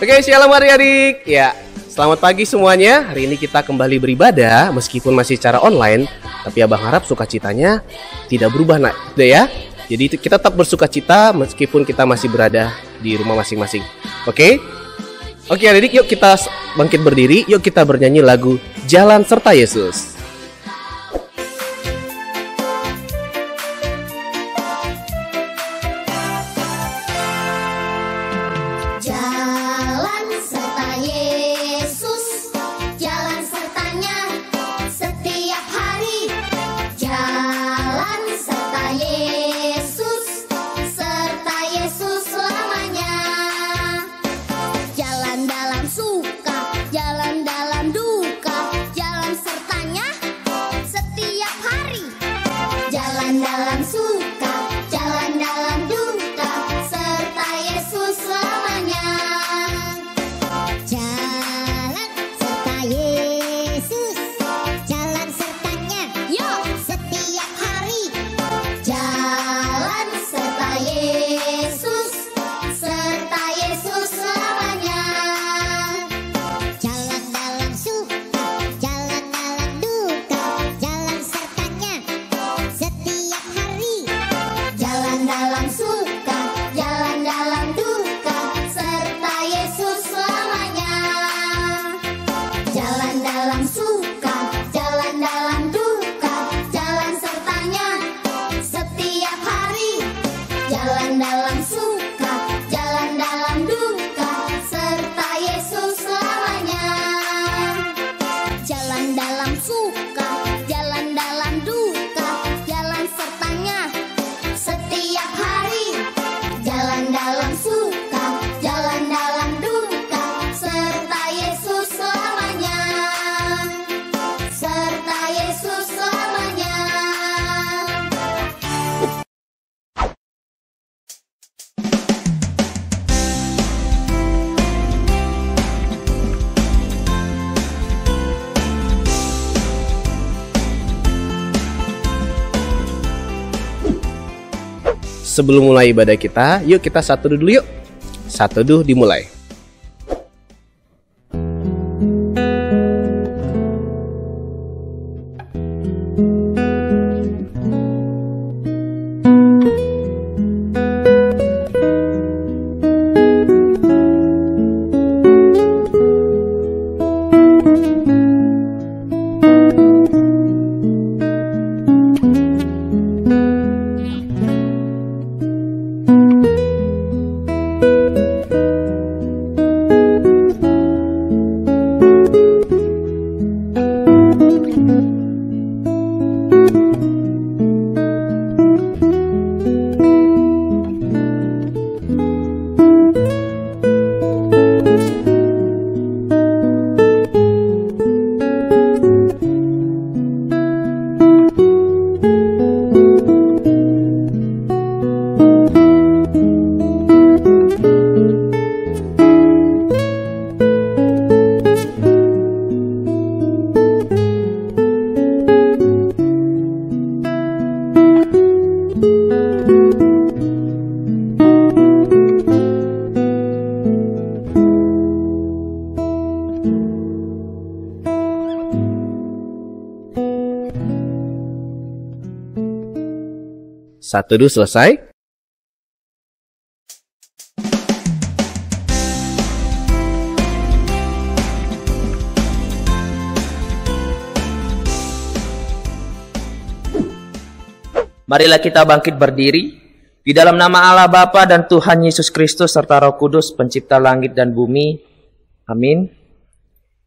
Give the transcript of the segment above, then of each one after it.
Oke, shalom adik-adik. Ya, selamat pagi semuanya. Hari ini kita kembali beribadah meskipun masih secara online, tapi Abang harap sukacitanya tidak berubah, nak. Udah ya? Jadi kita tetap bersukacita meskipun kita masih berada di rumah masing-masing. Oke? Oke, adik-adik, yuk kita bangkit berdiri. Yuk kita bernyanyi lagu Jalan Serta Yesus. Sebelum mulai ibadah kita, yuk kita satu dulu yuk. Satu dulu dimulai. Satu dulu selesai. Marilah kita bangkit berdiri di dalam nama Allah Bapa dan Tuhan Yesus Kristus serta Roh Kudus, pencipta langit dan bumi. Amin.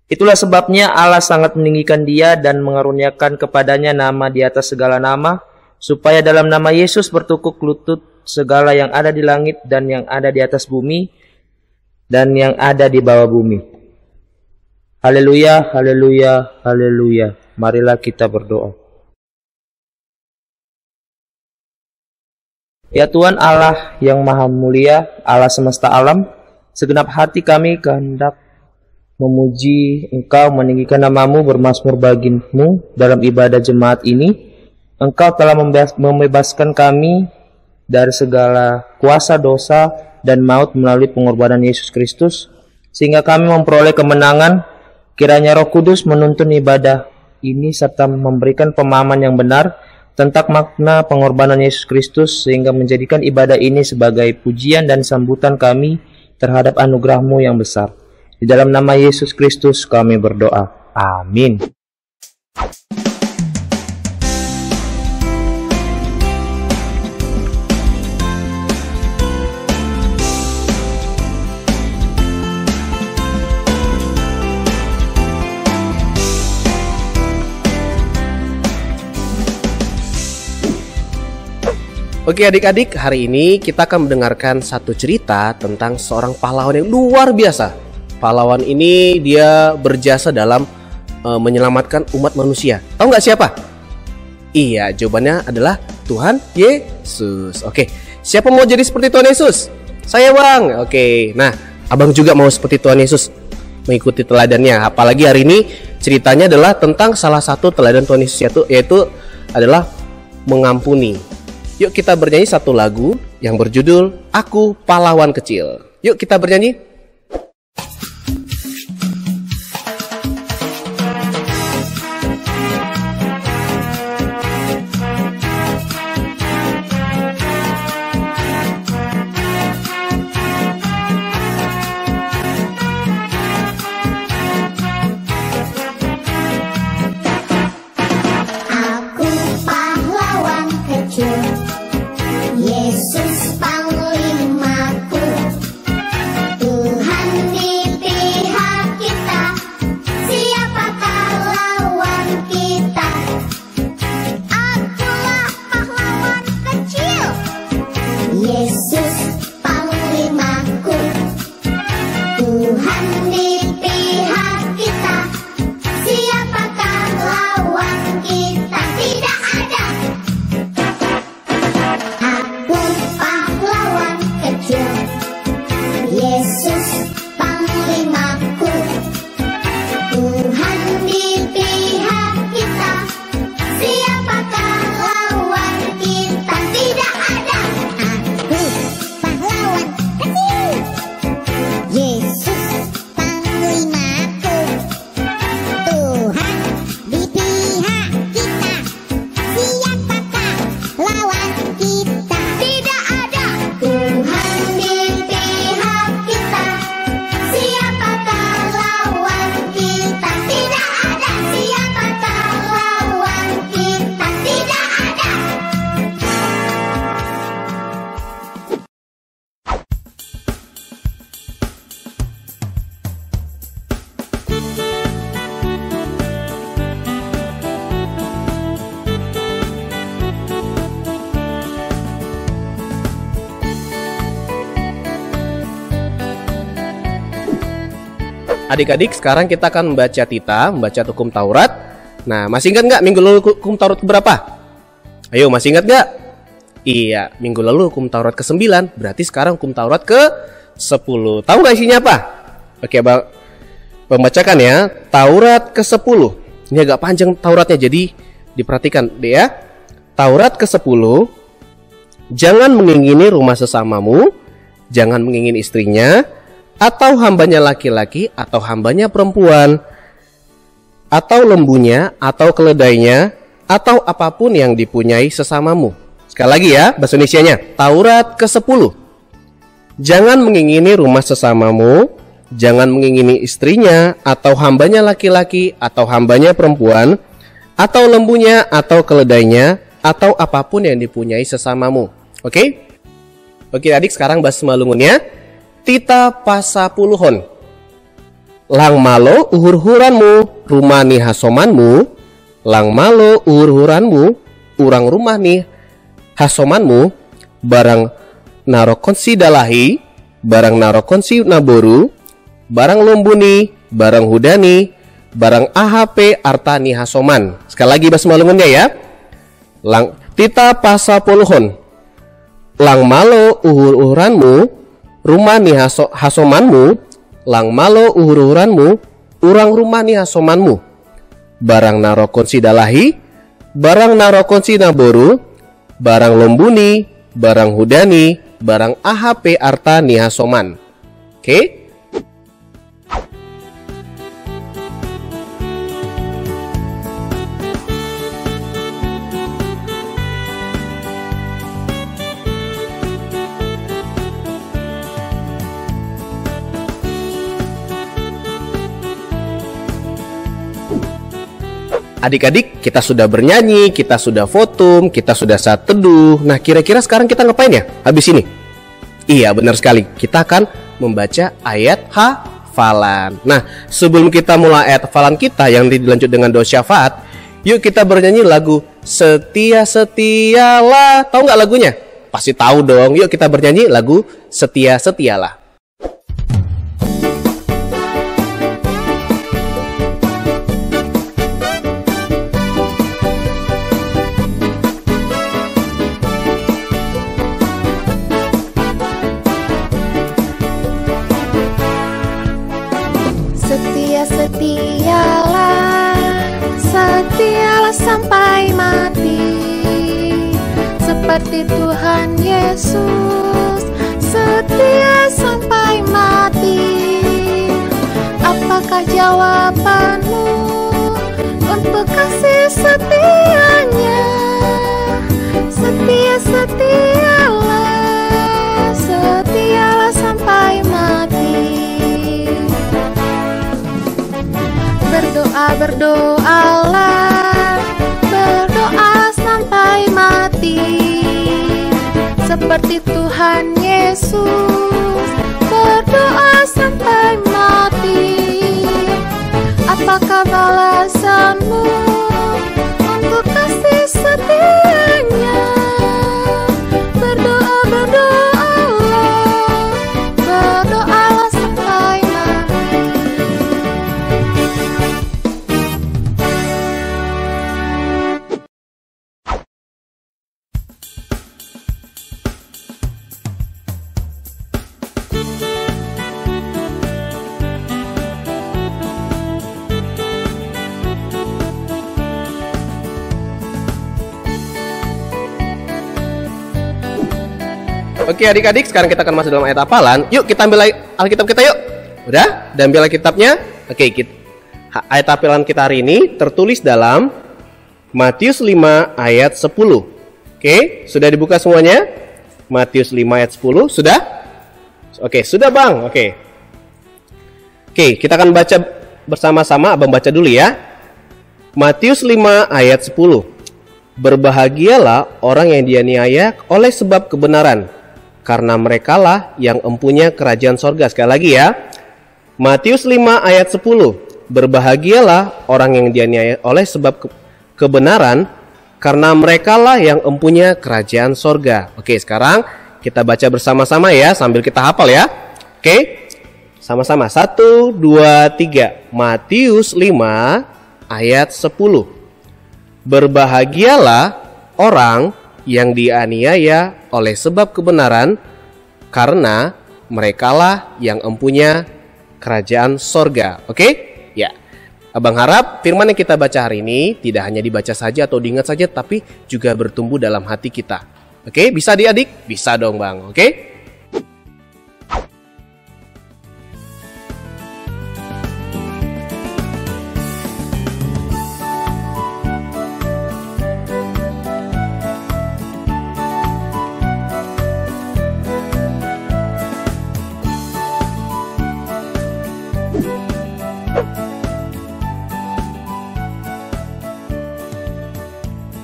Itulah sebabnya Allah sangat meninggikan Dia dan mengaruniakan kepadanya nama di atas segala nama, supaya dalam nama Yesus bertukuk lutut segala yang ada di langit dan yang ada di atas bumi dan yang ada di bawah bumi. Haleluya, haleluya, haleluya. Marilah kita berdoa. Ya Tuhan Allah yang maha mulia, Allah semesta alam, segenap hati kami kehendak memuji Engkau, meninggikan namamu, bermazmur bagimu dalam ibadah jemaat ini. Engkau telah membebaskan kami dari segala kuasa dosa dan maut melalui pengorbanan Yesus Kristus, sehingga kami memperoleh kemenangan. Kiranya Roh Kudus menuntun ibadah ini serta memberikan pemahaman yang benar tentang makna pengorbanan Yesus Kristus, sehingga menjadikan ibadah ini sebagai pujian dan sambutan kami terhadap anugerah-Mu yang besar. Di dalam nama Yesus Kristus kami berdoa. Amin. Oke adik-adik, hari ini kita akan mendengarkan satu cerita tentang seorang pahlawan yang luar biasa. Pahlawan ini dia berjasa dalam menyelamatkan umat manusia. Tahu nggak siapa? Iya, jawabannya adalah Tuhan Yesus. Oke, siapa mau jadi seperti Tuhan Yesus? Saya Bang. Oke, nah Abang juga mau seperti Tuhan Yesus, mengikuti teladannya. Apalagi hari ini ceritanya adalah tentang salah satu teladan Tuhan Yesus, yaitu adalah mengampuni. Yuk kita bernyanyi satu lagu yang berjudul Aku Pahlawan Kecil. Yuk kita bernyanyi. Yesus Panglimaku, Tuhan di pihak kita, siapakah lawan kita? Akulah pahlawan kecil, Yesus Panglimaku, Tuhan di pihak kita, siapakah lawan kita? Tidak ada. Pahlawan kecil, Yesus Panglimaku, Tuhan di pihak kita, siapakah lawan kita? Tidak ada. Aku pahlawan kecil, Yesus Panglimaku, Tuhan di pihak kita, siapakah lawan kita? Tidak ada. Tuhan di pihak kita, siapakah lawan kita? Tidak ada. Siapakah lawan kita? Tidak ada. Adik-adik, sekarang kita akan membaca hukum Taurat. Nah, masih ingat nggak minggu lalu hukum Taurat keberapa? Ayo, masih ingat nggak? Iya, minggu lalu hukum Taurat ke-9. Berarti sekarang hukum Taurat ke-10. Tahu nggak isinya apa? Oke, Bang, membacakan ya. Taurat ke-10. Ini agak panjang Tauratnya, jadi diperhatikan deh ya. Taurat ke-10. Jangan mengingini rumah sesamamu, jangan mengingini istrinya, atau hambanya laki-laki, atau hambanya perempuan, atau lembunya, atau keledainya, atau apapun yang dipunyai sesamamu. Sekali lagi ya, bahasa Indonesianya. Taurat ke-10. Jangan mengingini rumah sesamamu, jangan mengingini istrinya, atau hambanya laki-laki, atau hambanya perempuan, atau lembunya, atau keledainya, atau apapun yang dipunyai sesamamu. Oke? Oke adik, sekarang bahasa Malungunnya. Tita pasapuluhon, lang malo uhur-huranmu, rumah ni hasomanmu, lang malo uhur-huranmu, urang rumah ni hasomanmu, barang narokonsi dalahi, barang narokonsi naboru, barang lombuni, barang hudani, barang ahp artani hasoman. Sekali lagi bahasa Malungunnya ya. Lang tita pasapuluhon, lang malo uhur-uhuranmu, rumah ni hasomanmu, lang malo uhur-uhuranmu, urang rumah ni hasomanmu, barang narokonsi dalahi, barang narokonsi naboru, barang lombuni, barang hudani, barang ahp arta ni hasoman. Oke? adik-adik kita sudah bernyanyi, kita sudah fotum, kita sudah saat teduh. Nah, kira-kira sekarang kita ngapain ya habis ini? Iya, benar sekali. Kita akan membaca ayat hafalan. Nah, sebelum kita mulai ayat hafalan kita yang dilanjut dengan doa syafaat, yuk kita bernyanyi lagu Setia Setialah. Tahu nggak lagunya? Pasti tahu dong. Yuk kita bernyanyi lagu Setia Setialah. Setialah sampai mati, seperti Tuhan Yesus, setia sampai mati. Apakah jawabanmu untuk kasih setianya? Setialah sampai mati. Berdoalah, berdoa sampai mati, seperti Tuhan Yesus, berdoa sampai mati. Apakah balasanmu untuk kasih setianya? Berdoalah sampai mati. Oke adik-adik, sekarang kita akan masuk dalam ayat hafalan. Yuk kita ambil Alkitab kita yuk. Udah? Dan ambil Alkitabnya. Oke, ayat hafalan kita hari ini tertulis dalam Matius 5 ayat 10. Oke, sudah dibuka semuanya? Matius 5 ayat 10, sudah? Oke, sudah Bang. Oke, kita akan baca bersama-sama. Abang baca dulu ya. Matius 5 ayat 10. Berbahagialah orang yang dianiaya oleh sebab kebenaran, karena merekalah yang empunya kerajaan sorga. Sekali lagi ya. Matius 5 ayat 10. Berbahagialah orang yang dianiaya oleh sebab kebenaran, karena merekalah yang empunya kerajaan sorga. Oke, sekarang kita baca bersama-sama ya, sambil kita hafal ya. Oke, sama-sama. 1, 2, 3. Matius 5 ayat 10. Berbahagialah orang yang dianiaya oleh sebab kebenaran, karena merekalah yang empunya kerajaan sorga. Oke? Ya. Abang harap firman yang kita baca hari ini tidak hanya dibaca saja atau diingat saja, tapi juga bertumbuh dalam hati kita. Oke? Bisa adik-adik? Bisa dong Bang. Oke?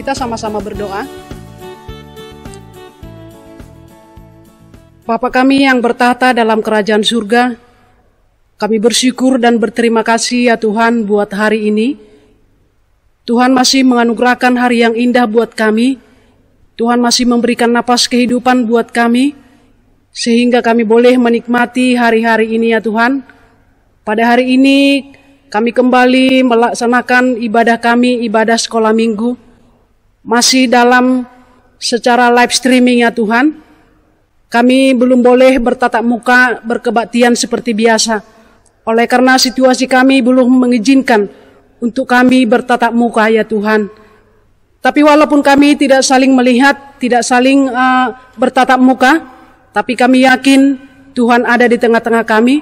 Kita sama-sama berdoa. Bapa kami yang bertahta dalam kerajaan surga, kami bersyukur dan berterima kasih ya Tuhan buat hari ini. Tuhan masih menganugerahkan hari yang indah buat kami. Tuhan masih memberikan napas kehidupan buat kami, sehingga kami boleh menikmati hari-hari ini ya Tuhan. Pada hari ini kami kembali melaksanakan ibadah kami, ibadah sekolah minggu, masih dalam secara live streaming ya Tuhan. Kami belum boleh bertatap muka berkebaktian seperti biasa, oleh karena situasi kami belum mengizinkan untuk kami bertatap muka ya Tuhan. Tapi walaupun kami tidak saling melihat, tidak saling bertatap muka, tapi kami yakin Tuhan ada di tengah-tengah kami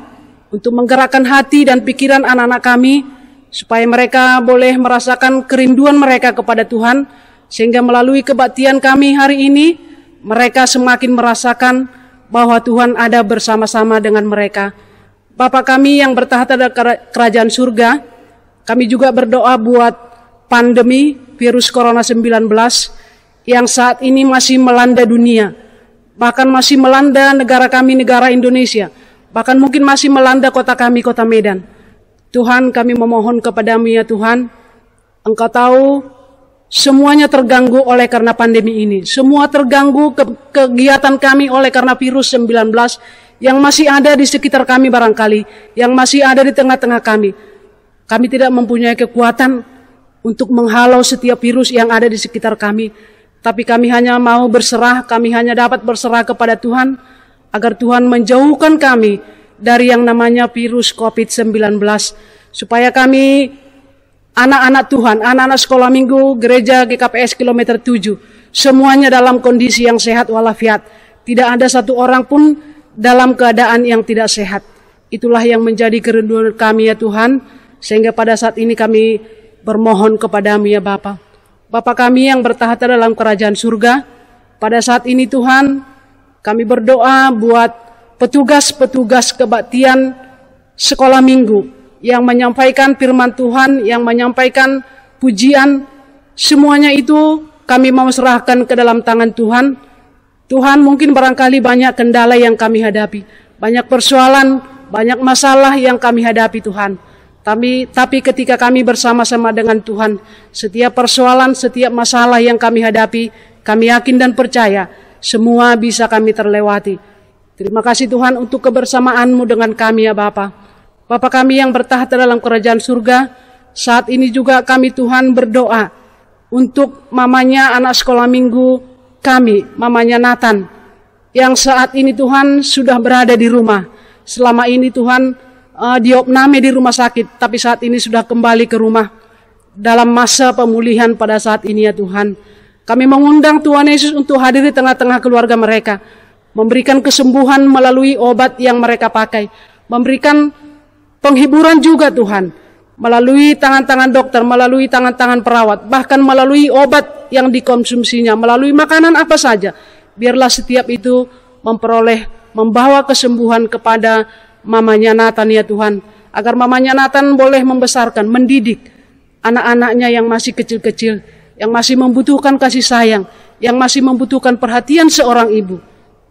untuk menggerakkan hati dan pikiran anak-anak kami, supaya mereka boleh merasakan kerinduan mereka kepada Tuhan, sehingga melalui kebaktian kami hari ini, mereka semakin merasakan bahwa Tuhan ada bersama-sama dengan mereka. Bapa kami yang bertahta di kerajaan surga, kami juga berdoa buat pandemi virus corona 19 yang saat ini masih melanda dunia, bahkan masih melanda negara kami, negara Indonesia, bahkan mungkin masih melanda kota kami, kota Medan. Tuhan, kami memohon kepadamu ya Tuhan, Engkau tahu semuanya terganggu oleh karena pandemi ini. Semua terganggu kegiatan kami oleh karena virus 19 yang masih ada di sekitar kami barangkali, yang masih ada di tengah-tengah kami. Kami tidak mempunyai kekuatan untuk menghalau setiap virus yang ada di sekitar kami. Tapi kami hanya mau berserah, kami hanya dapat berserah kepada Tuhan, agar Tuhan menjauhkan kami dari yang namanya virus COVID-19. Supaya kami, anak-anak Tuhan, anak-anak sekolah minggu, gereja GKPS kilometer 7, semuanya dalam kondisi yang sehat walafiat. Tidak ada satu orang pun dalam keadaan yang tidak sehat. Itulah yang menjadi kerinduan kami ya Tuhan, sehingga pada saat ini kami bermohon kepadamu ya Bapa. Bapa kami yang bertahta dalam kerajaan surga, pada saat ini Tuhan, kami berdoa buat petugas-petugas kebaktian sekolah minggu yang menyampaikan firman Tuhan, yang menyampaikan pujian, semuanya itu kami mau serahkan ke dalam tangan Tuhan. Tuhan, mungkin barangkali banyak kendala yang kami hadapi, banyak persoalan, banyak masalah yang kami hadapi Tuhan. Tapi ketika kami bersama-sama dengan Tuhan, setiap persoalan, setiap masalah yang kami hadapi, kami yakin dan percaya, semua bisa kami terlewati. Terima kasih Tuhan untuk kebersamaan-Mu dengan kami ya Bapa. Bapa kami yang bertahta dalam kerajaan surga, saat ini juga kami Tuhan berdoa untuk mamanya anak sekolah minggu kami, mamanya Nathan, yang saat ini Tuhan sudah berada di rumah. Selama ini Tuhan diopname di rumah sakit, tapi saat ini sudah kembali ke rumah dalam masa pemulihan pada saat ini ya Tuhan. Kami mengundang Tuhan Yesus untuk hadir di tengah-tengah keluarga mereka, memberikan kesembuhan melalui obat yang mereka pakai, memberikan penghiburan juga Tuhan, melalui tangan-tangan dokter, melalui tangan-tangan perawat, bahkan melalui obat yang dikonsumsinya, melalui makanan apa saja. Biarlah setiap itu membawa kesembuhan kepada mamanya Nathan ya Tuhan, agar mamanya Nathan boleh membesarkan, mendidik anak-anaknya yang masih kecil-kecil, yang masih membutuhkan kasih sayang, yang masih membutuhkan perhatian seorang ibu.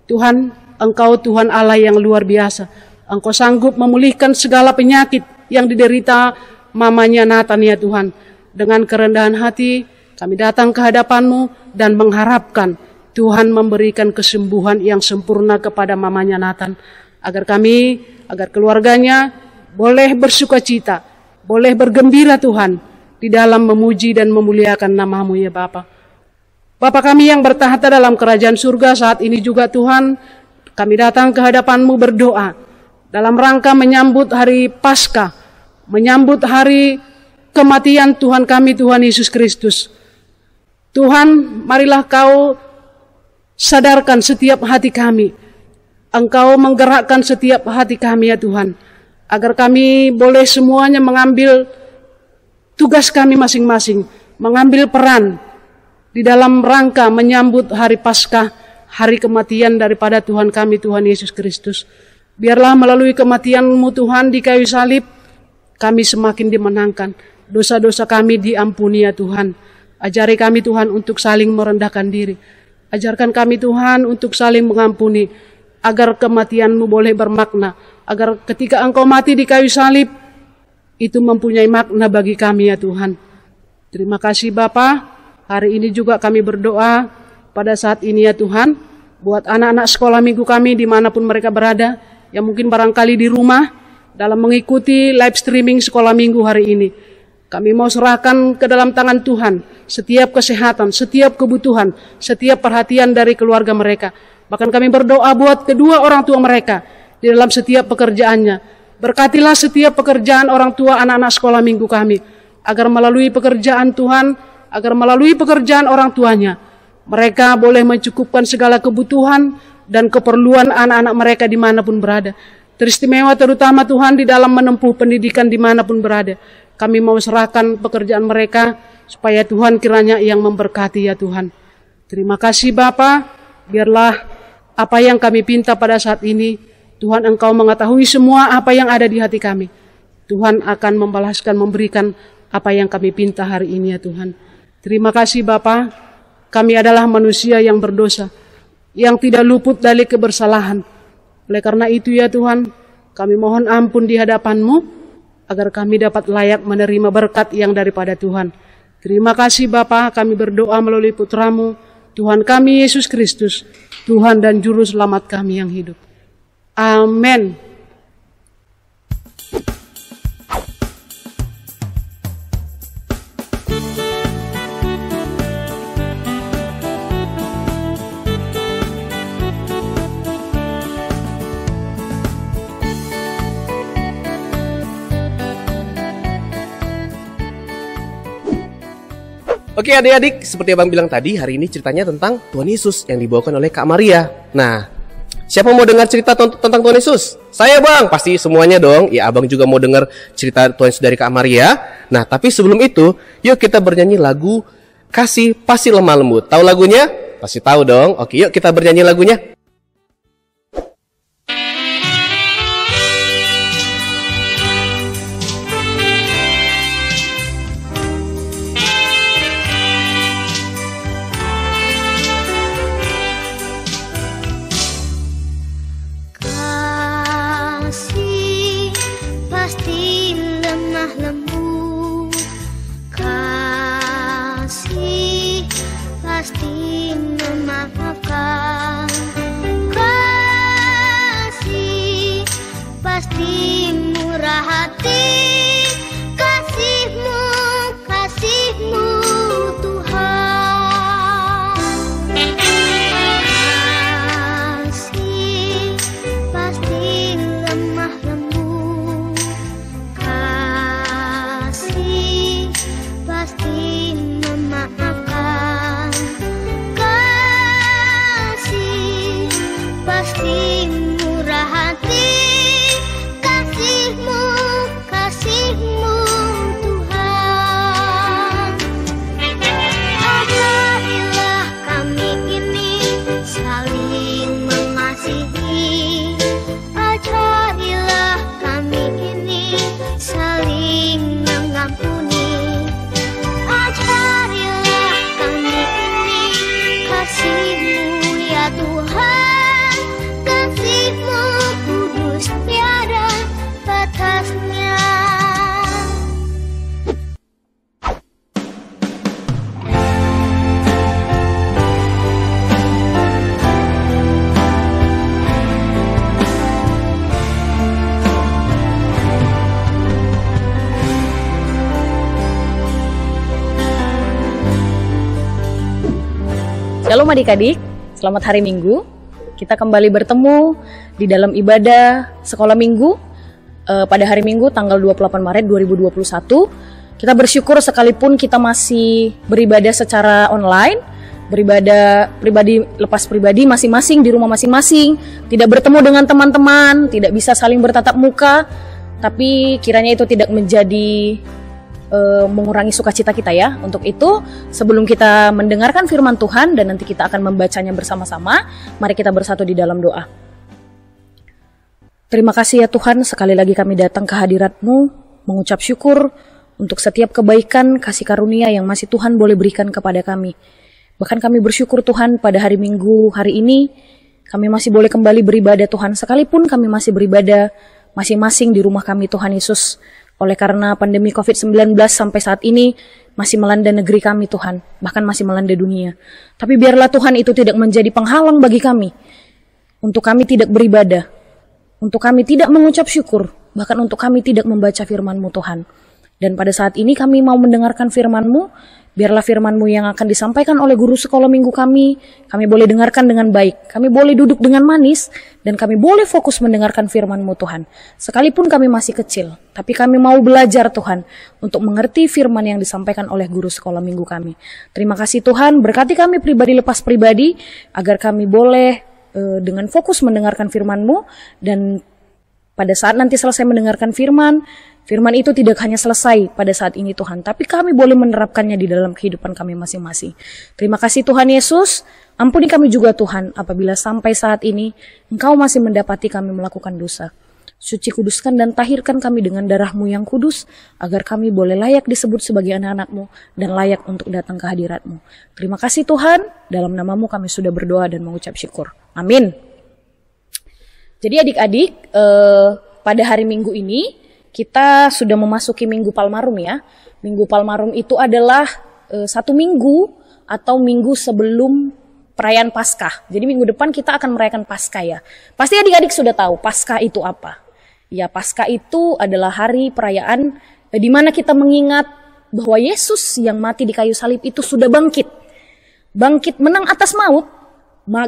Tuhan, Engkau Tuhan Allah yang luar biasa. Engkau sanggup memulihkan segala penyakit yang diderita mamanya Nathan ya Tuhan. Dengan kerendahan hati kami datang ke hadapan-Mu dan mengharapkan Tuhan memberikan kesembuhan yang sempurna kepada mamanya Nathan, agar keluarganya boleh bersukacita, boleh bergembira Tuhan di dalam memuji dan memuliakan nama-Mu ya Bapa. Bapa kami yang bertahta dalam kerajaan surga, saat ini juga Tuhan, kami datang ke hadapan-Mu berdoa dalam rangka menyambut hari Paskah, menyambut hari kematian Tuhan kami, Tuhan Yesus Kristus. Tuhan, marilah Kau sadarkan setiap hati kami. Engkau menggerakkan setiap hati kami ya Tuhan, agar kami boleh semuanya mengambil tugas kami masing-masing, mengambil peran di dalam rangka menyambut hari Paskah, hari kematian daripada Tuhan kami, Tuhan Yesus Kristus. Biarlah melalui kematian-Mu Tuhan di kayu salib, kami semakin dimenangkan, dosa-dosa kami diampuni ya Tuhan. Ajari kami Tuhan untuk saling merendahkan diri, ajarkan kami Tuhan untuk saling mengampuni, agar kematian-Mu boleh bermakna, agar ketika Engkau mati di kayu salib, itu mempunyai makna bagi kami ya Tuhan. Terima kasih Bapa. Hari ini juga kami berdoa pada saat ini ya Tuhan, buat anak-anak sekolah minggu kami dimanapun mereka berada, yang mungkin barangkali di rumah, dalam mengikuti live streaming sekolah minggu hari ini. Kami mau serahkan ke dalam tangan Tuhan setiap kesehatan, setiap kebutuhan, setiap perhatian dari keluarga mereka. Bahkan kami berdoa buat kedua orang tua mereka di dalam setiap pekerjaannya. Berkatilah setiap pekerjaan orang tua anak-anak sekolah minggu kami, agar melalui pekerjaan Tuhan, agar melalui pekerjaan orang tuanya, mereka boleh mencukupkan segala kebutuhan dan keperluan anak-anak mereka dimanapun berada. Teristimewa terutama Tuhan di dalam menempuh pendidikan dimanapun berada. Kami mau serahkan pekerjaan mereka, supaya Tuhan kiranya yang memberkati ya Tuhan. Terima kasih Bapa. Biarlah apa yang kami pinta pada saat ini, Tuhan Engkau mengetahui semua apa yang ada di hati kami. Tuhan akan membalaskan, memberikan apa yang kami pinta hari ini ya Tuhan. Terima kasih Bapa, kami adalah manusia yang berdosa, yang tidak luput dari kebersalahan. Oleh karena itu ya Tuhan, kami mohon ampun di hadapan-Mu, agar kami dapat layak menerima berkat yang daripada Tuhan. Terima kasih Bapa, kami berdoa melalui Putra-Mu, Tuhan kami Yesus Kristus, Tuhan dan Juru Selamat kami yang hidup. Amin. Oke adik-adik, seperti abang bilang tadi, hari ini ceritanya tentang Tuhan Yesus yang dibawakan oleh Kak Maria. Nah, siapa mau dengar cerita tentang Tuhan Yesus? Saya bang, pasti semuanya dong. Ya abang juga mau dengar cerita Tuhan Yesus dari Kak Maria. Nah, tapi sebelum itu, yuk kita bernyanyi lagu Kasih Pasti Lemah Lembut. Tahu lagunya? Pasti tahu dong. Oke, yuk kita bernyanyi lagunya. Kasih pasti lemah lembut, kasih pasti memaafkan, kasih pasti murah hati, kasih-Mu, kasih-Mu Tuhan. Kasih pasti lemah lembut, kasih pasti memaafkan, kasih pasti murah hati, kasih-Mu, kasih-Mu Tuhan. Ajarilah kami ini saling mengasihi, ajarilah kami ini saling mengampuni, ajarilah kami ini kasih-Mu ya Tuhan, kasih-Mu kudus tiada batasnya. Shalom adik-adik, selamat hari Minggu. Kita kembali bertemu di dalam ibadah sekolah Minggu pada hari Minggu tanggal 28 Maret 2021. Kita bersyukur sekalipun kita masih beribadah secara online, beribadah pribadi lepas pribadi masing-masing di rumah masing-masing, tidak bertemu dengan teman-teman, tidak bisa saling bertatap muka, tapi kiranya itu tidak menjadi mengurangi sukacita kita ya. Untuk itu, sebelum kita mendengarkan firman Tuhan dan nanti kita akan membacanya bersama-sama, mari kita bersatu di dalam doa. Terima kasih ya Tuhan, sekali lagi kami datang ke hadirat-Mu, mengucap syukur untuk setiap kebaikan, kasih karunia yang masih Tuhan boleh berikan kepada kami. Bahkan kami bersyukur Tuhan pada hari Minggu hari ini, kami masih boleh kembali beribadah Tuhan, sekalipun kami masih beribadah masing-masing di rumah kami Tuhan Yesus. Oleh karena pandemi COVID-19 sampai saat ini masih melanda negeri kami Tuhan, bahkan masih melanda dunia. Tapi biarlah Tuhan itu tidak menjadi penghalang bagi kami, untuk kami tidak beribadah, untuk kami tidak mengucap syukur, bahkan untuk kami tidak membaca firman-Mu Tuhan. Dan pada saat ini kami mau mendengarkan firman-Mu, biarlah firman-Mu yang akan disampaikan oleh guru sekolah minggu kami boleh dengarkan dengan baik, kami boleh duduk dengan manis, dan kami boleh fokus mendengarkan firman-Mu Tuhan. Sekalipun kami masih kecil, tapi kami mau belajar Tuhan, untuk mengerti firman yang disampaikan oleh guru sekolah minggu kami. Terima kasih Tuhan, berkati kami pribadi lepas pribadi, agar kami boleh dengan fokus mendengarkan firman-Mu, dan pada saat nanti selesai mendengarkan firman itu tidak hanya selesai pada saat ini Tuhan, tapi kami boleh menerapkannya di dalam kehidupan kami masing-masing. Terima kasih Tuhan Yesus, ampuni kami juga Tuhan apabila sampai saat ini Engkau masih mendapati kami melakukan dosa. Suci kuduskan dan tahirkan kami dengan darah-Mu yang kudus, agar kami boleh layak disebut sebagai anak-anak-Mu dan layak untuk datang ke hadirat-Mu. Terima kasih Tuhan, dalam nama-Mu kami sudah berdoa dan mengucap syukur. Amin. Jadi adik-adik, pada hari Minggu ini kita sudah memasuki Minggu Palmarum ya. Minggu Palmarum itu adalah satu minggu atau minggu sebelum perayaan Paskah. Jadi minggu depan kita akan merayakan Paskah ya. Pasti adik-adik sudah tahu Paskah itu apa. Ya, Paskah itu adalah hari perayaan di mana kita mengingat bahwa Yesus yang mati di kayu salib itu sudah bangkit. Bangkit menang atas maut,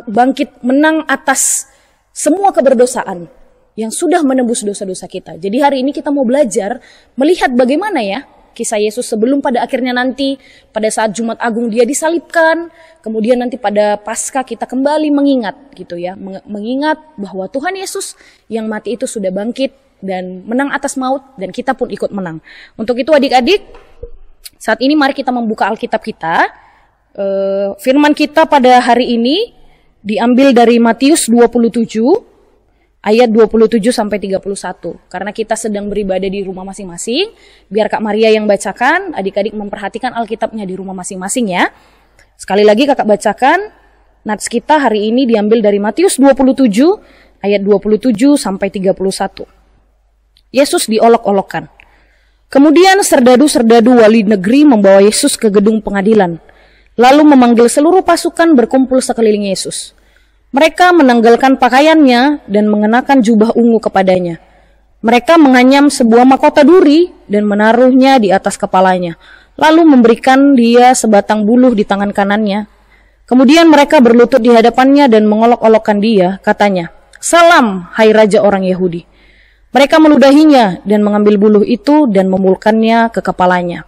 bangkit menang atas semua keberdosaan yang sudah menembus dosa-dosa kita. Jadi hari ini kita mau belajar melihat bagaimana ya kisah Yesus sebelum pada akhirnya nanti pada saat Jumat Agung dia disalibkan, kemudian nanti pada Paskah kita kembali mengingat gitu ya, mengingat bahwa Tuhan Yesus yang mati itu sudah bangkit dan menang atas maut dan kita pun ikut menang. Untuk itu adik-adik, saat ini mari kita membuka Alkitab kita. Firman kita pada hari ini diambil dari Matius 27 ayat 27 sampai 31. Karena kita sedang beribadah di rumah masing-masing, biar Kak Maria yang bacakan, adik-adik memperhatikan Alkitabnya di rumah masing-masing ya. Sekali lagi Kakak bacakan, nats kita hari ini diambil dari Matius 27 ayat 27 sampai 31. Yesus diolok-olokkan. Kemudian serdadu-serdadu wali negeri membawa Yesus ke gedung pengadilan, lalu memanggil seluruh pasukan berkumpul sekeliling Yesus. Mereka menanggalkan pakaiannya dan mengenakan jubah ungu kepadanya. Mereka menganyam sebuah mahkota duri dan menaruhnya di atas kepalanya, lalu memberikan dia sebatang buluh di tangan kanannya. Kemudian mereka berlutut di hadapannya dan mengolok-olokkan dia, katanya, "Salam, hai Raja orang Yahudi." Mereka meludahinya dan mengambil buluh itu dan memulkannya ke kepalanya.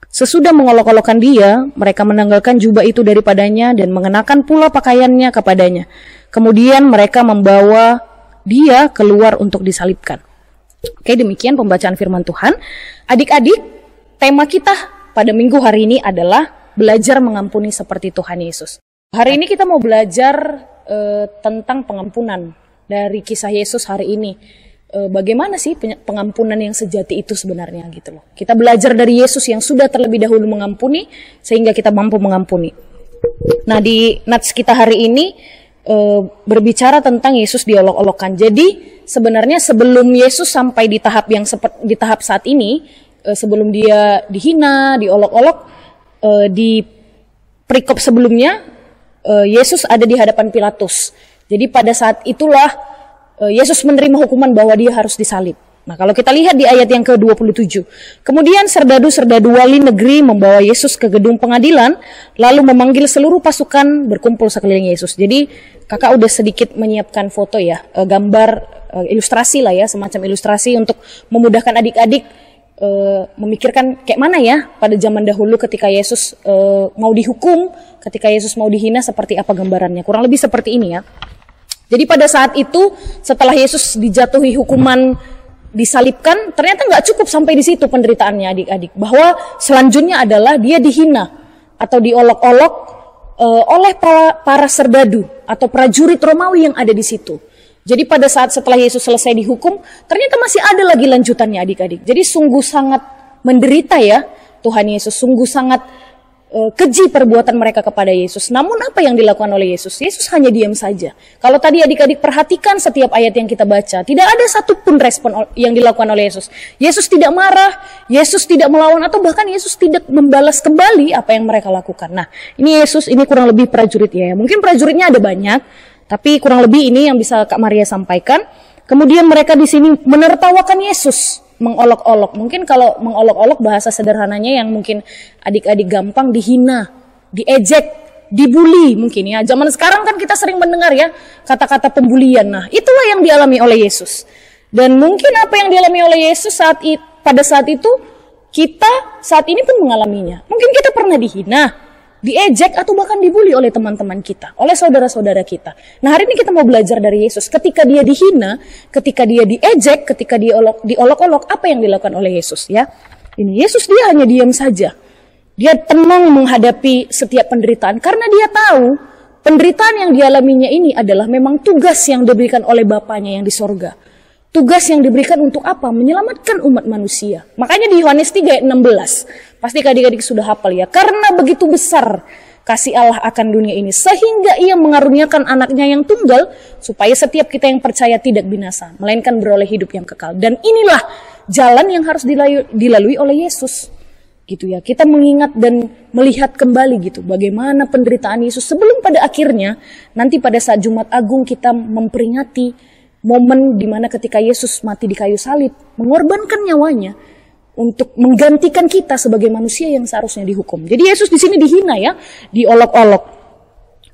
Sesudah mengolok-olokkan dia, mereka menanggalkan jubah itu daripadanya dan mengenakan pula pakaiannya kepadanya. Kemudian mereka membawa dia keluar untuk disalibkan. Oke, demikian pembacaan firman Tuhan. Adik-adik, tema kita pada minggu hari ini adalah belajar mengampuni seperti Tuhan Yesus. Hari ini kita mau belajar tentang pengampunan dari kisah Yesus hari ini. Bagaimana sih pengampunan yang sejati itu sebenarnya gitu loh. Kita belajar dari Yesus yang sudah terlebih dahulu mengampuni sehingga kita mampu mengampuni. Nah, di nats kita hari ini berbicara tentang Yesus diolok-olokkan. Jadi sebenarnya sebelum Yesus sampai di tahap yang di tahap saat ini, sebelum dia dihina, diolok-olok, di perikop sebelumnya Yesus ada di hadapan Pilatus. Jadi pada saat itulah Yesus menerima hukuman bahwa dia harus disalib. Nah, kalau kita lihat di ayat yang ke-27. Kemudian serdadu-serdadu wali negeri membawa Yesus ke gedung pengadilan, lalu memanggil seluruh pasukan berkumpul sekeliling Yesus. Jadi, kakak udah sedikit menyiapkan foto ya, gambar, ilustrasi lah ya, semacam ilustrasi untuk memudahkan adik-adik memikirkan kayak mana ya pada zaman dahulu ketika Yesus mau dihukum, ketika Yesus mau dihina, seperti apa gambarannya. Kurang lebih seperti ini ya. Jadi pada saat itu setelah Yesus dijatuhi hukuman disalibkan, ternyata nggak cukup sampai di situ penderitaannya adik-adik. Bahwa selanjutnya adalah dia dihina atau diolok-olok oleh para serdadu atau prajurit Romawi yang ada di situ. Jadi pada saat setelah Yesus selesai dihukum, ternyata masih ada lagi lanjutannya adik-adik. Jadi sungguh sangat menderita ya Tuhan Yesus, sungguh sangat keji perbuatan mereka kepada Yesus. Namun apa yang dilakukan oleh Yesus? Yesus hanya diam saja. Kalau tadi adik-adik perhatikan setiap ayat yang kita baca, tidak ada satupun respon yang dilakukan oleh Yesus. Yesus tidak marah, Yesus tidak melawan, atau bahkan Yesus tidak membalas kembali apa yang mereka lakukan. Nah, ini Yesus, ini kurang lebih prajurit ya. Mungkin prajuritnya ada banyak, tapi kurang lebih ini yang bisa Kak Maria sampaikan. Kemudian mereka di sini menertawakan Yesus, mengolok-olok. Mungkin kalau mengolok-olok bahasa sederhananya yang mungkin adik-adik gampang, dihina, diejek, dibully mungkin ya. Zaman sekarang kan kita sering mendengar ya kata-kata pembulian. Nah, itulah yang dialami oleh Yesus. Dan mungkin apa yang dialami oleh Yesus pada saat itu, kita saat ini pun mengalaminya. Mungkin kita pernah dihina, diejek, atau bahkan dibully oleh teman-teman kita, oleh saudara-saudara kita. Nah, hari ini kita mau belajar dari Yesus. Ketika dia dihina, ketika dia diejek, ketika dia diolok-olok, apa yang dilakukan oleh Yesus ya? Ini Yesus, dia hanya diam saja. Dia tenang menghadapi setiap penderitaan karena dia tahu penderitaan yang dialaminya ini adalah memang tugas yang diberikan oleh Bapaknya yang di sorga. Tugas yang diberikan untuk apa? Menyelamatkan umat manusia. Makanya di Yohanes 3 ayat 16, pasti adik-adik sudah hafal ya. Karena begitu besar kasih Allah akan dunia ini, sehingga ia mengaruniakan anaknya yang tunggal, supaya setiap kita yang percaya tidak binasa, melainkan beroleh hidup yang kekal. Dan inilah jalan yang harus dilalui oleh Yesus. Gitu ya, kita mengingat dan melihat kembali gitu, bagaimana penderitaan Yesus sebelum pada akhirnya, nanti pada saat Jumat Agung kita memperingati momen dimana ketika Yesus mati di kayu salib, mengorbankan nyawanya untuk menggantikan kita sebagai manusia yang seharusnya dihukum. Jadi Yesus di sini dihina ya, diolok-olok.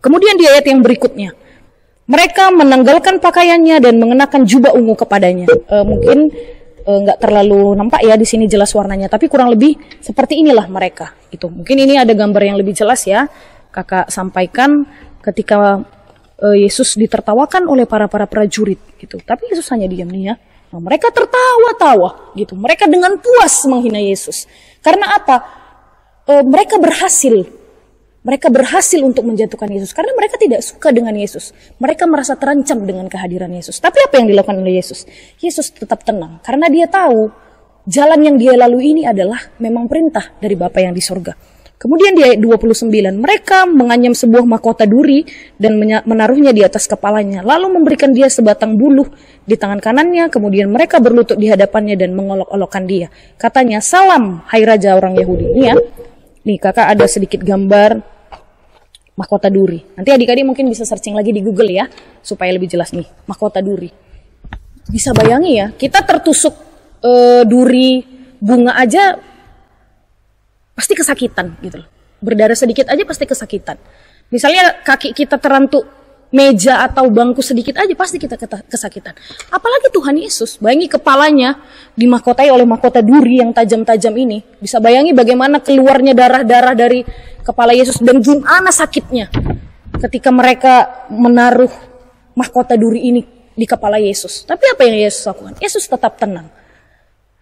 Kemudian di ayat yang berikutnya, mereka menanggalkan pakaiannya dan mengenakan jubah ungu kepadanya. Mungkin nggak terlalu nampak ya di sini jelas warnanya, tapi kurang lebih seperti inilah mereka. Itu mungkin ini ada gambar yang lebih jelas ya. Kakak sampaikan ketika Yesus ditertawakan oleh para prajurit gitu. Tapi Yesus hanya diam nih ya. Nah, mereka tertawa-tawa gitu. Mereka dengan puas menghina Yesus. Karena apa? Mereka berhasil. Mereka berhasil untuk menjatuhkan Yesus. Karena mereka tidak suka dengan Yesus. Mereka merasa terancam dengan kehadiran Yesus. Tapi apa yang dilakukan oleh Yesus? Yesus tetap tenang. Karena dia tahu jalan yang dia lalui ini adalah memang perintah dari Bapa yang di surga. Kemudian di ayat 29, mereka menganyam sebuah mahkota duri dan menaruhnya di atas kepalanya. Lalu memberikan dia sebatang buluh di tangan kanannya. Kemudian mereka berlutut di hadapannya dan mengolok-olokkan dia. Katanya, salam hai Raja orang Yahudi. Ini ya, nih kakak ada sedikit gambar mahkota duri. Nanti adik-adik mungkin bisa searching lagi di Google ya, supaya lebih jelas nih, mahkota duri. Bisa bayangi ya, kita tertusuk duri bunga aja pasti kesakitan gitu loh. Berdarah sedikit aja pasti kesakitan. Misalnya kaki kita terantuk meja atau bangku sedikit aja pasti kita kesakitan. Apalagi Tuhan Yesus, bayangi kepalanya dimahkotai oleh mahkota duri yang tajam-tajam ini. Bisa bayangi bagaimana keluarnya darah-darah dari kepala Yesus dan gimana sakitnya ketika mereka menaruh mahkota duri ini di kepala Yesus. Tapi apa yang Yesus lakukan? Yesus tetap tenang.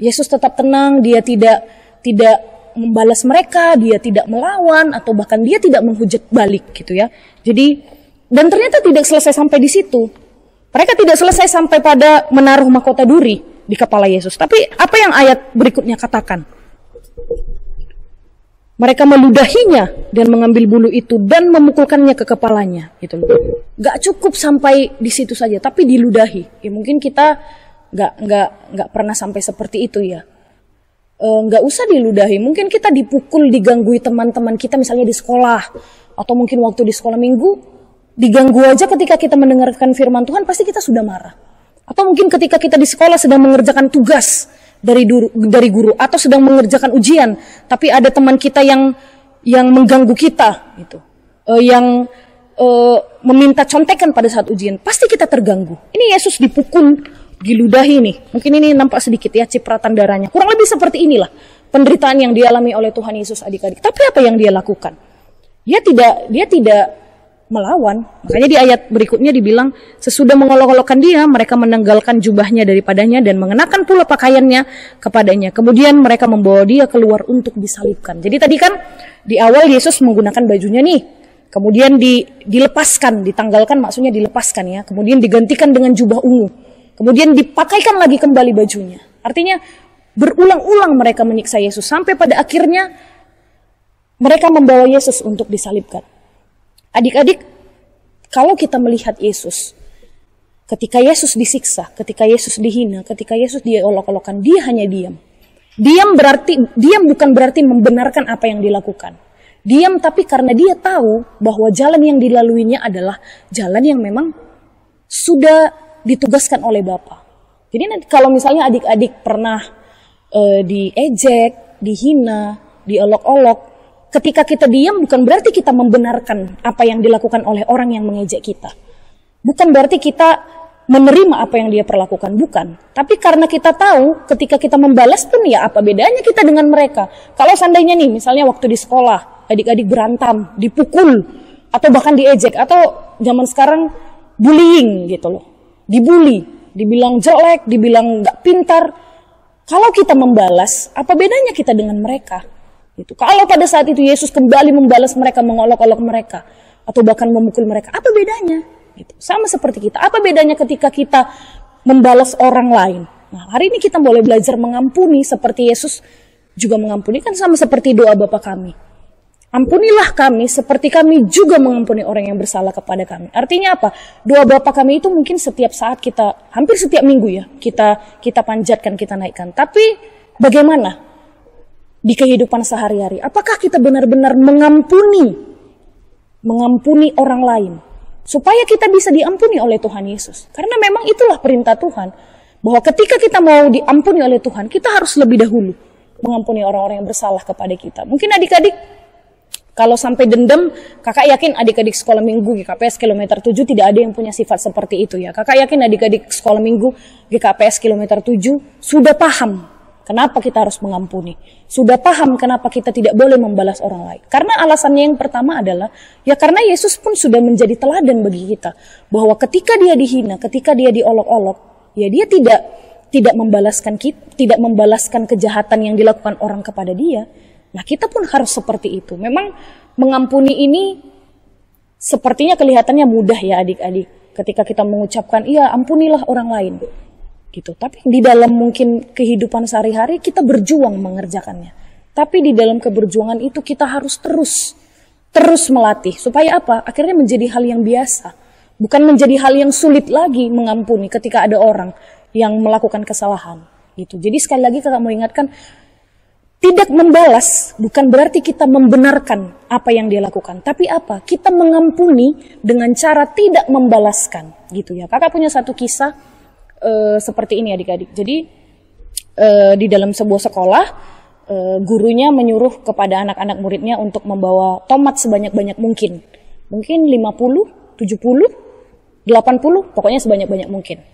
Yesus tetap tenang, dia tidak membalas mereka, dia tidak melawan atau bahkan dia tidak menghujat balik gitu ya. Jadi dan ternyata tidak selesai sampai di situ. Mereka tidak selesai sampai pada menaruh mahkota duri di kepala Yesus. Tapi apa yang ayat berikutnya katakan? Mereka meludahinya dan mengambil bulu itu dan memukulkannya ke kepalanya gitu loh. Gak cukup sampai di situ saja, tapi diludahi. Ya mungkin kita gak pernah sampai seperti itu ya. Nggak usah diludahi, mungkin kita dipukul, diganggui teman-teman kita misalnya di sekolah, atau mungkin waktu di sekolah minggu, diganggu aja ketika kita mendengarkan firman Tuhan, pasti kita sudah marah. Atau mungkin ketika kita di sekolah sedang mengerjakan tugas dari guru, atau sedang mengerjakan ujian, tapi ada teman kita yang mengganggu kita, gitu, yang meminta contekan pada saat ujian, pasti kita terganggu. Ini Yesus dipukul, diludahi nih. Mungkin ini nampak sedikit ya cipratan darahnya. Kurang lebih seperti inilah penderitaan yang dialami oleh Tuhan Yesus adik-adik. Tapi apa yang dia lakukan? Dia tidak melawan. Makanya di ayat berikutnya dibilang, sesudah mengolok-olokkan dia, mereka menanggalkan jubahnya daripadanya dan mengenakan pula pakaiannya kepadanya. Kemudian mereka membawa dia keluar untuk disalibkan. Jadi tadi kan di awal Yesus menggunakan bajunya nih. Kemudian dilepaskan, ditanggalkan maksudnya dilepaskan ya. Kemudian digantikan dengan jubah ungu. Kemudian dipakaikan lagi kembali bajunya. Artinya berulang-ulang mereka menyiksa Yesus. Sampai pada akhirnya mereka membawa Yesus untuk disalibkan. Adik-adik, kalau kita melihat Yesus, ketika Yesus disiksa, ketika Yesus dihina, ketika Yesus diolok-olokkan, dia hanya diam. Diam bukan berarti membenarkan apa yang dilakukan. Diam tapi karena dia tahu bahwa jalan yang dilaluinya adalah jalan yang memang sudah ditugaskan oleh Bapa. Jadi nanti kalau misalnya adik-adik pernah diejek, dihina, diolok-olok, ketika kita diam bukan berarti kita membenarkan apa yang dilakukan oleh orang yang mengejek kita. Bukan berarti kita menerima apa yang dia perlakukan, bukan. Tapi karena kita tahu ketika kita membalas pun ya apa bedanya kita dengan mereka. Kalau seandainya nih misalnya waktu di sekolah adik-adik berantem, dipukul atau bahkan diejek atau zaman sekarang bullying gitu loh. Dibully, dibilang jelek, dibilang gak pintar. Kalau kita membalas, apa bedanya kita dengan mereka? Gitu. Kalau pada saat itu Yesus kembali membalas mereka, mengolok-olok mereka, atau bahkan memukul mereka, apa bedanya? Gitu. Sama seperti kita. Apa bedanya ketika kita membalas orang lain. Nah, hari ini kita boleh belajar mengampuni seperti Yesus juga mengampuni, kan sama seperti doa Bapa kami. Ampunilah kami seperti kami juga mengampuni orang yang bersalah kepada kami. Artinya apa? Doa Bapa kami itu mungkin setiap saat kita, hampir setiap minggu ya, kita panjatkan, kita naikkan. Tapi bagaimana di kehidupan sehari-hari? Apakah kita benar-benar mengampuni orang lain? Supaya kita bisa diampuni oleh Tuhan Yesus. Karena memang itulah perintah Tuhan. Bahwa ketika kita mau diampuni oleh Tuhan, kita harus lebih dahulu mengampuni orang-orang yang bersalah kepada kita. Mungkin adik-adik, kalau sampai dendam, kakak yakin adik-adik sekolah minggu GKPS kilometer 7 tidak ada yang punya sifat seperti itu ya. Kakak yakin adik-adik sekolah minggu GKPS kilometer 7 sudah paham kenapa kita harus mengampuni. Sudah paham kenapa kita tidak boleh membalas orang lain. Karena alasannya yang pertama adalah, ya karena Yesus pun sudah menjadi teladan bagi kita. Bahwa ketika dia dihina, ketika dia diolok-olok, ya dia tidak membalaskan kejahatan yang dilakukan orang kepada dia. Nah, kita pun harus seperti itu. Memang mengampuni ini sepertinya kelihatannya mudah ya adik-adik. Ketika kita mengucapkan, iya ampunilah orang lain. Gitu. Tapi di dalam mungkin kehidupan sehari-hari kita berjuang mengerjakannya. Tapi di dalam keberjuangan itu kita harus terus melatih. Supaya apa? Akhirnya menjadi hal yang biasa. Bukan menjadi hal yang sulit lagi mengampuni ketika ada orang yang melakukan kesalahan. Gitu. Jadi sekali lagi kakak mau ingatkan, tidak membalas bukan berarti kita membenarkan apa yang dia lakukan. Tapi apa? Kita mengampuni dengan cara tidak membalaskan. Gitu ya. Kakak punya satu kisah seperti ini adik-adik. Jadi di dalam sebuah sekolah, gurunya menyuruh kepada anak-anak muridnya untuk membawa tomat sebanyak-banyak mungkin. Mungkin 50, 70, 80, pokoknya sebanyak-banyak mungkin.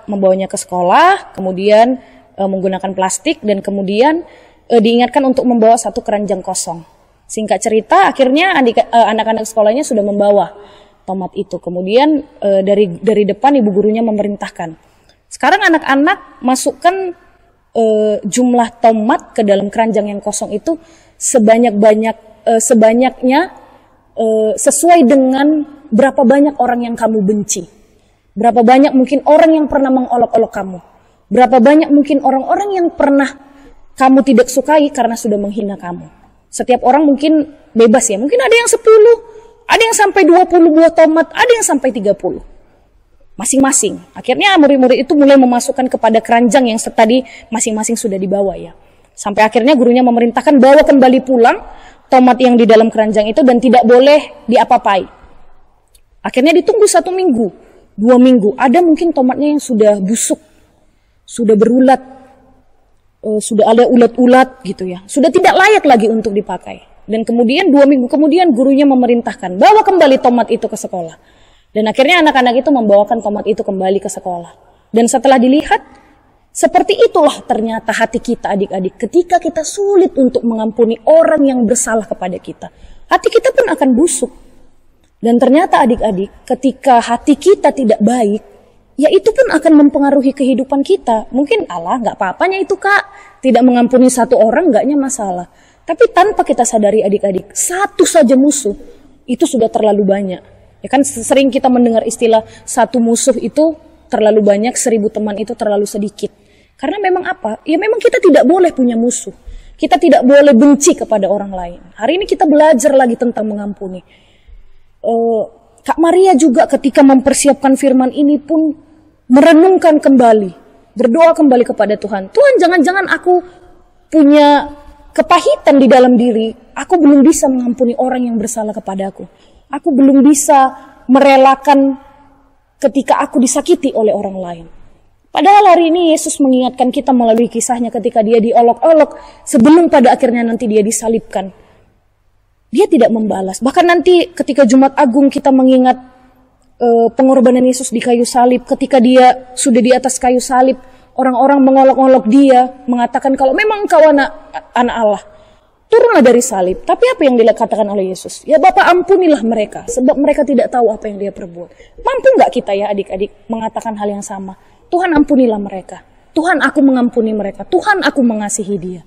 Membawanya ke sekolah, kemudian menggunakan plastik, dan kemudian diingatkan untuk membawa satu keranjang kosong. Singkat cerita, akhirnya anak-anak sekolahnya sudah membawa tomat itu. Kemudian dari depan ibu gurunya memerintahkan, sekarang anak-anak masukkan jumlah tomat ke dalam keranjang yang kosong itu sebanyaknya sesuai dengan berapa banyak orang yang kamu benci, berapa banyak mungkin orang yang pernah mengolok-olok kamu, berapa banyak mungkin orang-orang yang pernah kamu tidak sukai karena sudah menghina kamu. Setiap orang mungkin bebas ya, mungkin ada yang 10, ada yang sampai 20 buah tomat, ada yang sampai 30. Masing-masing. Akhirnya murid-murid itu mulai memasukkan kepada keranjang yang tadi masing-masing sudah dibawa ya. Sampai akhirnya gurunya memerintahkan bawa kembali pulang tomat yang di dalam keranjang itu dan tidak boleh diapa-apai. Akhirnya ditunggu 1 minggu, 2 minggu. Ada mungkin tomatnya yang sudah busuk, sudah berulat, sudah ada ulat-ulat gitu ya. Sudah tidak layak lagi untuk dipakai. Dan kemudian 2 minggu kemudian gurunya memerintahkan bawa kembali tomat itu ke sekolah. Dan akhirnya anak-anak itu membawakan tomat itu kembali ke sekolah. Dan setelah dilihat, seperti itulah ternyata hati kita adik-adik. Ketika kita sulit untuk mengampuni orang yang bersalah kepada kita, hati kita pun akan busuk. Dan ternyata adik-adik, ketika hati kita tidak baik, ya itu pun akan mempengaruhi kehidupan kita. Mungkin Allah gak apa-apanya itu kak, tidak mengampuni satu orang gaknya masalah. Tapi tanpa kita sadari adik-adik, satu saja musuh itu sudah terlalu banyak. Ya kan sering kita mendengar istilah satu musuh itu terlalu banyak, 1000 teman itu terlalu sedikit. Karena memang apa? Ya memang kita tidak boleh punya musuh. Kita tidak boleh benci kepada orang lain. Hari ini kita belajar lagi tentang mengampuni. Kak Maria juga ketika mempersiapkan firman ini pun merenungkan kembali, berdoa kembali kepada Tuhan. Tuhan, jangan-jangan aku punya kepahitan di dalam diri, aku belum bisa mengampuni orang yang bersalah kepada aku. Aku belum bisa merelakan ketika aku disakiti oleh orang lain. Padahal hari ini Yesus mengingatkan kita melalui kisahnya ketika dia diolok-olok sebelum pada akhirnya nanti dia disalibkan. Dia tidak membalas. Bahkan nanti ketika Jumat Agung kita mengingat pengorbanan Yesus di kayu salib, ketika dia sudah di atas kayu salib, orang-orang mengolok-olok dia, mengatakan kalau memang engkau anak Allah, turunlah dari salib. Tapi apa yang dikatakan oleh Yesus? Ya Bapa, ampunilah mereka, sebab mereka tidak tahu apa yang dia perbuat. Mampu nggak kita ya adik-adik mengatakan hal yang sama? Tuhan, ampunilah mereka. Tuhan, aku mengampuni mereka. Tuhan, aku mengasihi dia.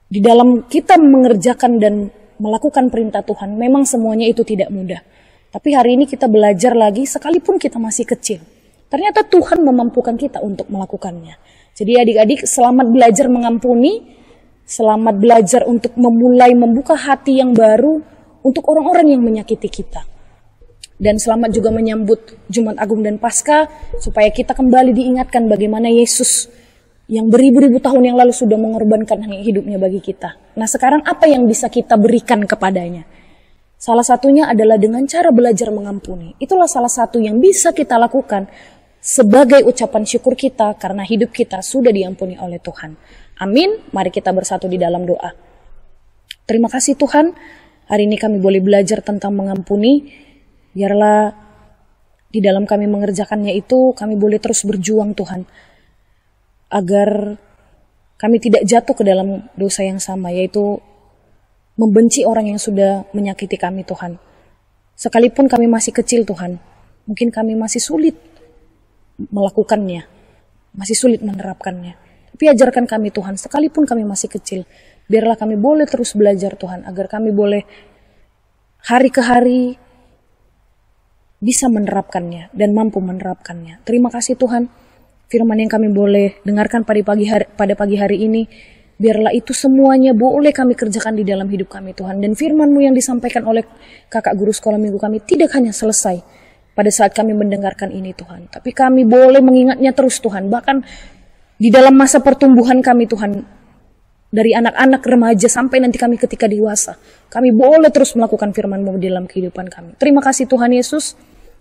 Di dalam kita mengerjakan dan melakukan perintah Tuhan, memang semuanya itu tidak mudah. Tapi hari ini kita belajar lagi, sekalipun kita masih kecil. Ternyata Tuhan memampukan kita untuk melakukannya. Jadi adik-adik, selamat belajar mengampuni, selamat belajar untuk memulai membuka hati yang baru untuk orang-orang yang menyakiti kita. Dan selamat juga menyambut Jumat Agung dan Paskah, supaya kita kembali diingatkan bagaimana Yesus yang beribu-ribu tahun yang lalu sudah mengorbankan hidupnya bagi kita. Nah, sekarang apa yang bisa kita berikan kepadanya? Salah satunya adalah dengan cara belajar mengampuni. Itulah salah satu yang bisa kita lakukan sebagai ucapan syukur kita karena hidup kita sudah diampuni oleh Tuhan. Amin. Mari kita bersatu di dalam doa. Terima kasih Tuhan, hari ini kami boleh belajar tentang mengampuni. Biarlah di dalam kami mengerjakannya itu, kami boleh terus berjuang Tuhan, agar kami tidak jatuh ke dalam dosa yang sama, yaitu membenci orang yang sudah menyakiti kami Tuhan. Sekalipun kami masih kecil Tuhan, mungkin kami masih sulit melakukannya, masih sulit menerapkannya. Tapi ajarkan kami Tuhan, sekalipun kami masih kecil, biarlah kami boleh terus belajar Tuhan, agar kami boleh hari ke hari bisa menerapkannya dan mampu menerapkannya. Terima kasih Tuhan, firman yang kami boleh dengarkan pada pagi hari ini, biarlah itu semuanya boleh kami kerjakan di dalam hidup kami Tuhan. Dan firman-Mu yang disampaikan oleh kakak guru sekolah minggu kami tidak hanya selesai pada saat kami mendengarkan ini Tuhan, tapi kami boleh mengingatnya terus Tuhan, bahkan di dalam masa pertumbuhan kami Tuhan, dari anak-anak remaja sampai nanti kami ketika dewasa, kami boleh terus melakukan firman-Mu dalam kehidupan kami. Terima kasih Tuhan Yesus.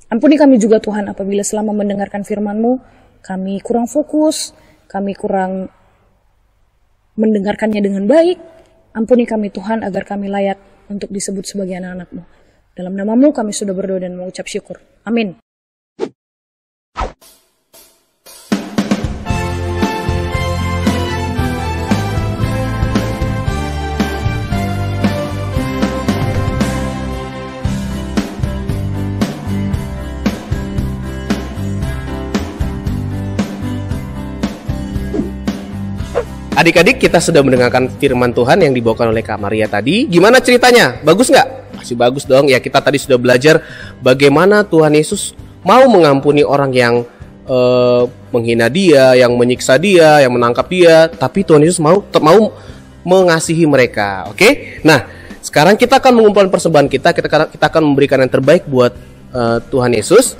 Ampuni kami juga Tuhan apabila selama mendengarkan firman-Mu, kami kurang fokus, kami kurang mendengarkannya dengan baik. Ampuni kami Tuhan agar kami layak untuk disebut sebagai anak-anak-Mu. Dalam nama-Mu kami sudah berdoa dan mengucap syukur. Amin. Adik-adik, kita sudah mendengarkan firman Tuhan yang dibawakan oleh Kak Maria tadi. Gimana ceritanya? Bagus nggak? Masih bagus dong. Ya, kita tadi sudah belajar bagaimana Tuhan Yesus mau mengampuni orang yang menghina dia, yang menyiksa dia, yang menangkap dia. Tapi Tuhan Yesus mau mengasihi mereka. Oke? Nah, sekarang kita akan mengumpulkan persembahan kita. Kita akan memberikan yang terbaik buat Tuhan Yesus.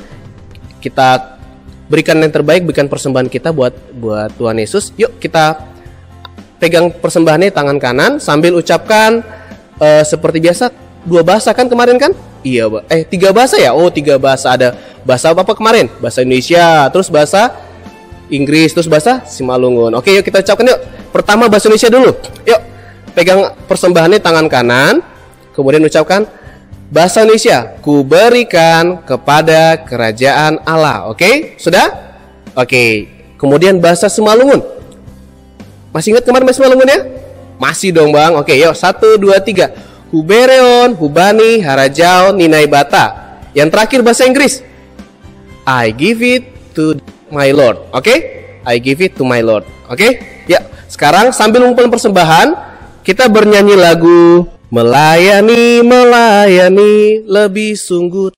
Kita berikan yang terbaik, berikan persembahan kita buat Tuhan Yesus. Yuk kita pegang persembahannya tangan kanan sambil ucapkan seperti biasa 2 bahasa kan kemarin kan? Iya, 3 bahasa ya? Oh, 3 bahasa. Ada bahasa apa kemarin? Bahasa Indonesia, terus bahasa Inggris, terus bahasa Simalungun. Oke, yuk kita ucapkan yuk. Pertama bahasa Indonesia dulu. Yuk, pegang persembahannya tangan kanan, kemudian ucapkan bahasa Indonesia. Ku berikan kepada kerajaan Allah. Oke, sudah? Oke, kemudian bahasa Simalungun. Masih ingat kemarin bahasa Simalungun ya? Masih dong bang. Oke, yuk 1, 2, 3. Hubereon, hubani, harajao, ninai bata. Yang terakhir bahasa Inggris. I give it to my Lord. Oke? I give it to my Lord. Oke? Ya, sekarang sambil ngumpulin persembahan, kita bernyanyi lagu Melayani, melayani lebih sungguh.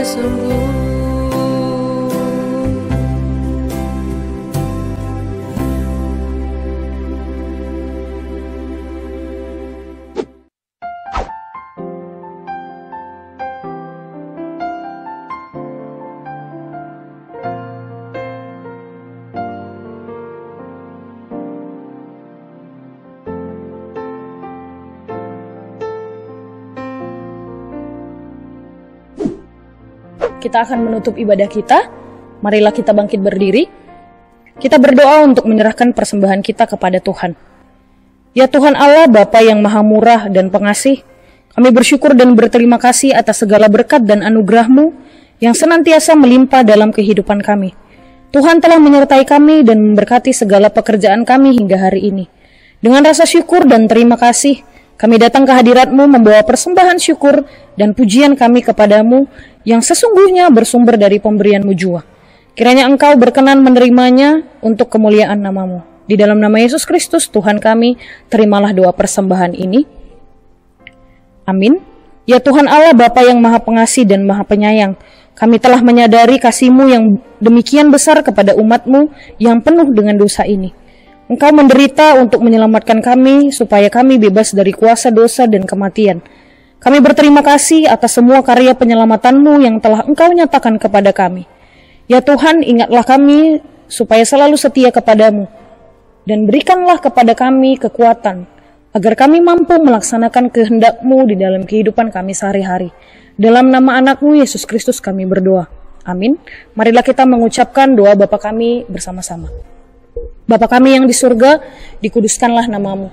sungguh. Kita akan menutup ibadah kita. Marilah kita bangkit berdiri. Kita berdoa untuk menyerahkan persembahan kita kepada Tuhan. Ya Tuhan Allah, Bapa yang Maha Murah dan Pengasih, kami bersyukur dan berterima kasih atas segala berkat dan anugerah-Mu yang senantiasa melimpah dalam kehidupan kami. Tuhan telah menyertai kami dan memberkati segala pekerjaan kami hingga hari ini. Dengan rasa syukur dan terima kasih, kami datang ke hadirat-Mu membawa persembahan syukur dan pujian kami kepadamu yang sesungguhnya bersumber dari pemberian-Mu jua. Kiranya Engkau berkenan menerimanya untuk kemuliaan nama-Mu. Di dalam nama Yesus Kristus, Tuhan kami, terimalah doa persembahan ini. Amin. Ya Tuhan Allah, Bapa yang Maha Pengasih dan Maha Penyayang, kami telah menyadari kasih-Mu yang demikian besar kepada umat-Mu yang penuh dengan dosa ini. Engkau menderita untuk menyelamatkan kami, supaya kami bebas dari kuasa dosa dan kematian. Kami berterima kasih atas semua karya penyelamatanmu yang telah Engkau nyatakan kepada kami. Ya Tuhan, ingatlah kami supaya selalu setia kepadamu, dan berikanlah kepada kami kekuatan, agar kami mampu melaksanakan kehendak-Mu di dalam kehidupan kami sehari-hari. Dalam nama anak-Mu, Yesus Kristus kami berdoa. Amin. Marilah kita mengucapkan doa Bapa kami bersama-sama. Bapa kami yang di surga, dikuduskanlah nama-Mu.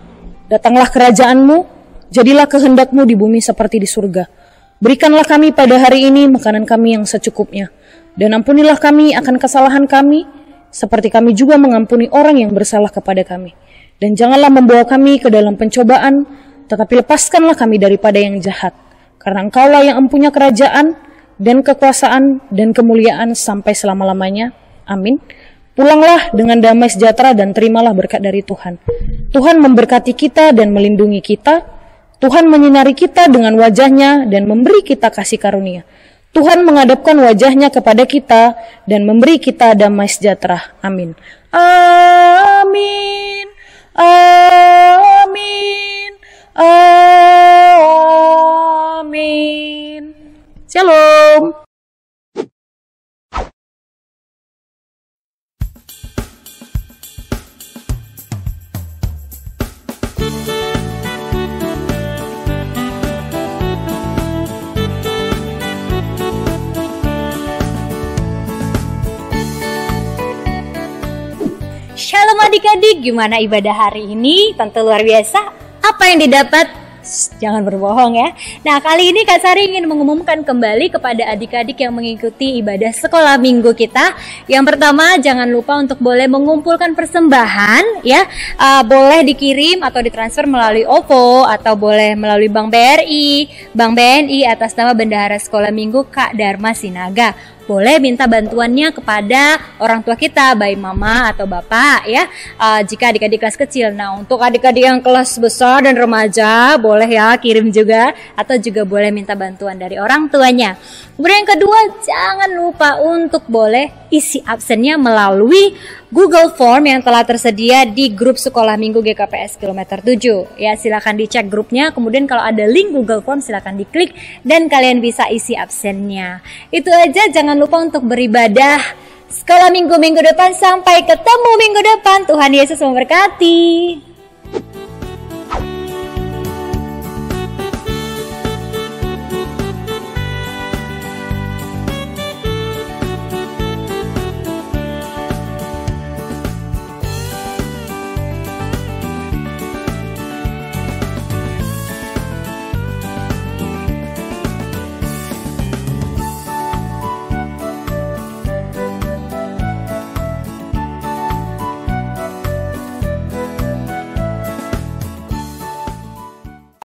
Datanglah kerajaan-Mu, jadilah kehendak-Mu di bumi seperti di surga. Berikanlah kami pada hari ini makanan kami yang secukupnya. Dan ampunilah kami akan kesalahan kami, seperti kami juga mengampuni orang yang bersalah kepada kami. Dan janganlah membawa kami ke dalam pencobaan, tetapi lepaskanlah kami daripada yang jahat. Karena Engkaulah yang empunya kerajaan, dan kekuasaan, dan kemuliaan sampai selama-lamanya. Amin. Pulanglah dengan damai sejahtera dan terimalah berkat dari Tuhan. Tuhan memberkati kita dan melindungi kita. Tuhan menyinari kita dengan wajah-Nya dan memberi kita kasih karunia. Tuhan menghadapkan wajah-Nya kepada kita dan memberi kita damai sejahtera. Amin. Amin. Amin. Amin. Shalom. Shalom adik-adik, gimana ibadah hari ini? Tentu luar biasa. Apa yang didapat? Jangan berbohong ya. Nah, kali ini Kak Sari ingin mengumumkan kembali kepada adik-adik yang mengikuti ibadah sekolah minggu kita. Yang pertama, jangan lupa untuk boleh mengumpulkan persembahan ya. Boleh dikirim atau ditransfer melalui OVO atau boleh melalui Bank BRI, Bank BNI atas nama Bendahara Sekolah Minggu Kak Dharma Sinaga. Boleh minta bantuannya kepada orang tua kita, baik mama atau bapak ya, jika adik-adik kelas kecil. Nah, untuk adik-adik yang kelas besar dan remaja boleh ya kirim juga, atau juga boleh minta bantuan dari orang tuanya. Kemudian yang kedua, jangan lupa untuk boleh isi absennya melalui Google Form yang telah tersedia di grup Sekolah Minggu GKPS Kilometer 7. Ya, silakan dicek grupnya, kemudian kalau ada link Google Form silakan diklik dan kalian bisa isi absennya. Itu aja, jangan lupa untuk beribadah sekolah minggu depan. Sampai ketemu minggu depan. Tuhan Yesus memberkati.